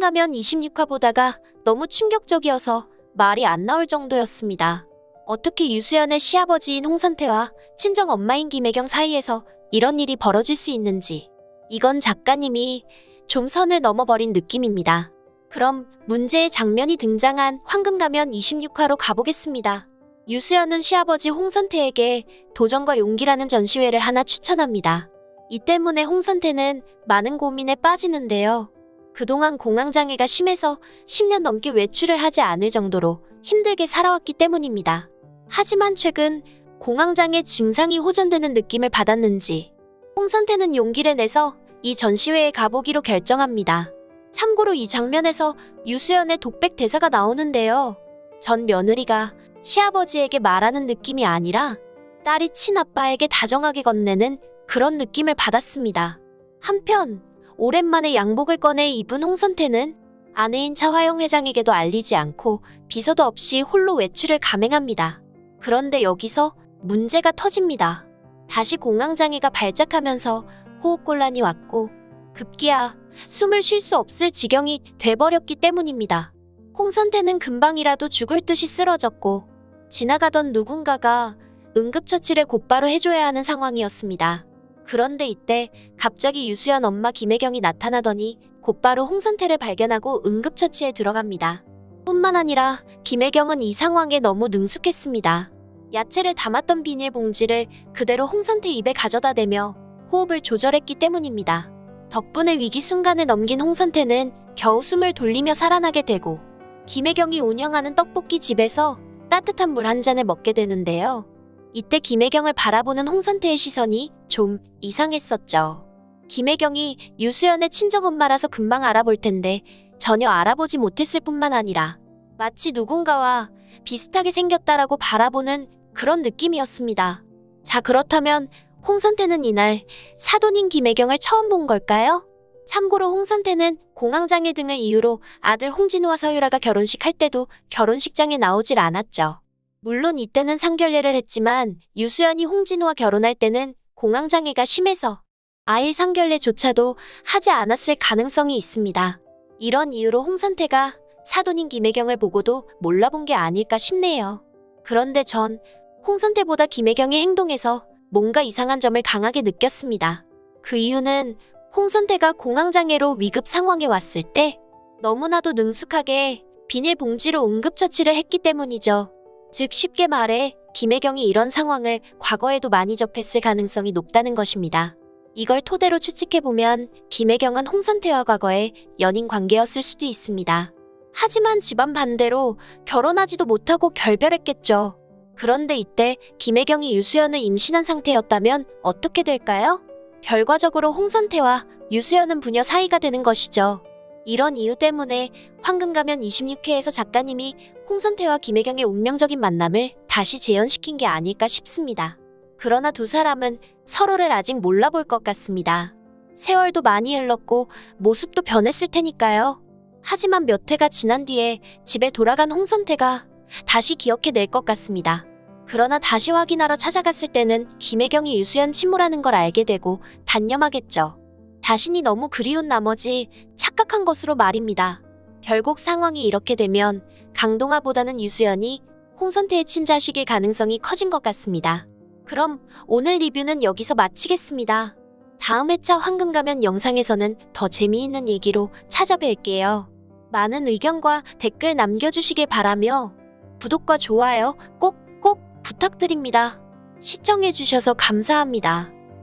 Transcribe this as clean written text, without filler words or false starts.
황금가면 26화 보다가 너무 충격적이어서 말이 안 나올 정도였습니다. 어떻게 유수연의 시아버지인 홍선태와 친정 엄마인 김혜경 사이에서 이런 일이 벌어질 수 있는지. 이건 작가님이 좀 선을 넘어버린 느낌입니다. 그럼 문제의 장면이 등장한 황금가면 26화로 가보겠습니다. 유수연은 시아버지 홍선태에게 도전과 용기라는 전시회를 하나 추천합니다. 이 때문에 홍선태는 많은 고민에 빠지는데요. 그동안 공황장애가 심해서 10년 넘게 외출을 하지 않을 정도로 힘들게 살아왔기 때문입니다. 하지만 최근 공황장애 증상이 호전되는 느낌을 받았는지 홍선태는 용기를 내서 이 전시회에 가보기로 결정합니다. 참고로 이 장면에서 유수연의 독백 대사가 나오는데요. 전 며느리가 시아버지에게 말하는 느낌이 아니라 딸이 친아빠에게 다정하게 건네는 그런 느낌을 받았습니다. 한편 오랜만에 양복을 꺼내 입은 홍선태는 아내인 차화영 회장에게도 알리지 않고 비서도 없이 홀로 외출을 감행합니다. 그런데 여기서 문제가 터집니다. 다시 공황장애가 발작하면서 호흡곤란이 왔고 급기야 숨을 쉴 수 없을 지경이 돼버렸기 때문입니다. 홍선태는 금방이라도 죽을 듯이 쓰러졌고 지나가던 누군가가 응급처치를 곧바로 해줘야 하는 상황이었습니다. 그런데 이때 갑자기 유수연 엄마 김혜경이 나타나더니 곧바로 홍선태를 발견하고 응급처치에 들어갑니다. 뿐만 아니라 김혜경은 이 상황에 너무 능숙했습니다. 야채를 담았던 비닐봉지를 그대로 홍선태 입에 가져다 대며 호흡을 조절했기 때문입니다. 덕분에 위기 순간을 넘긴 홍선태는 겨우 숨을 돌리며 살아나게 되고 김혜경이 운영하는 떡볶이 집에서 따뜻한 물 한 잔을 먹게 되는데요. 이때 김혜경을 바라보는 홍선태의 시선이 좀 이상했었죠. 김혜경이 유수연의 친정엄마라서 금방 알아볼 텐데 전혀 알아보지 못했을 뿐만 아니라 마치 누군가와 비슷하게 생겼다라고 바라보는 그런 느낌이었습니다. 자, 그렇다면 홍선태는 이날 사돈인 김혜경을 처음 본 걸까요? 참고로 홍선태는 공황장애 등을 이유로 아들 홍진우와 서유라가 결혼식 할 때도 결혼식장에 나오질 않았죠. 물론 이때는 상견례를 했지만 유수연이 홍진우와 결혼할 때는 공황장애가 심해서 아예 상견례조차도 하지 않았을 가능성이 있습니다. 이런 이유로 홍선태가 사돈인 김혜경을 보고도 몰라본 게 아닐까 싶네요. 그런데 전 홍선태보다 김혜경의 행동에서 뭔가 이상한 점을 강하게 느꼈습니다. 그 이유는 홍선태가 공황장애로 위급 상황에 왔을 때 너무나도 능숙하게 비닐봉지로 응급처치를 했기 때문이죠. 즉 쉽게 말해 김혜경이 이런 상황을 과거에도 많이 접했을 가능성이 높다는 것입니다. 이걸 토대로 추측해보면 김혜경은 홍선태와 과거에 연인 관계였을 수도 있습니다. 하지만 집안 반대로 결혼하지도 못하고 결별했겠죠. 그런데 이때 김혜경이 유수연을 임신한 상태였다면 어떻게 될까요? 결과적으로 홍선태와 유수연은 부녀 사이가 되는 것이죠. 이런 이유 때문에 황금가면 26회에서 작가님이 홍선태와 김혜경의 운명적인 만남을 다시 재현시킨 게 아닐까 싶습니다. 그러나 두 사람은 서로를 아직 몰라볼 것 같습니다. 세월도 많이 흘렀고 모습도 변했을 테니까요. 하지만 몇 해가 지난 뒤에 집에 돌아간 홍선태가 다시 기억해낼 것 같습니다. 그러나 다시 확인하러 찾아갔을 때는 김혜경이 유수연 친모라는 걸 알게 되고 단념하겠죠. 자신이 너무 그리운 나머지 착각한 것으로 말입니다. 결국 상황이 이렇게 되면 강동아보다는 유수연이 홍선태의 친자식일 가능성이 커진 것 같습니다. 그럼 오늘 리뷰는 여기서 마치겠습니다. 다음 회차 황금가면 영상에서는 더 재미있는 얘기로 찾아뵐게요. 많은 의견과 댓글 남겨주시길 바라며 구독과 좋아요 꼭 부탁드립니다. 시청해주셔서 감사합니다.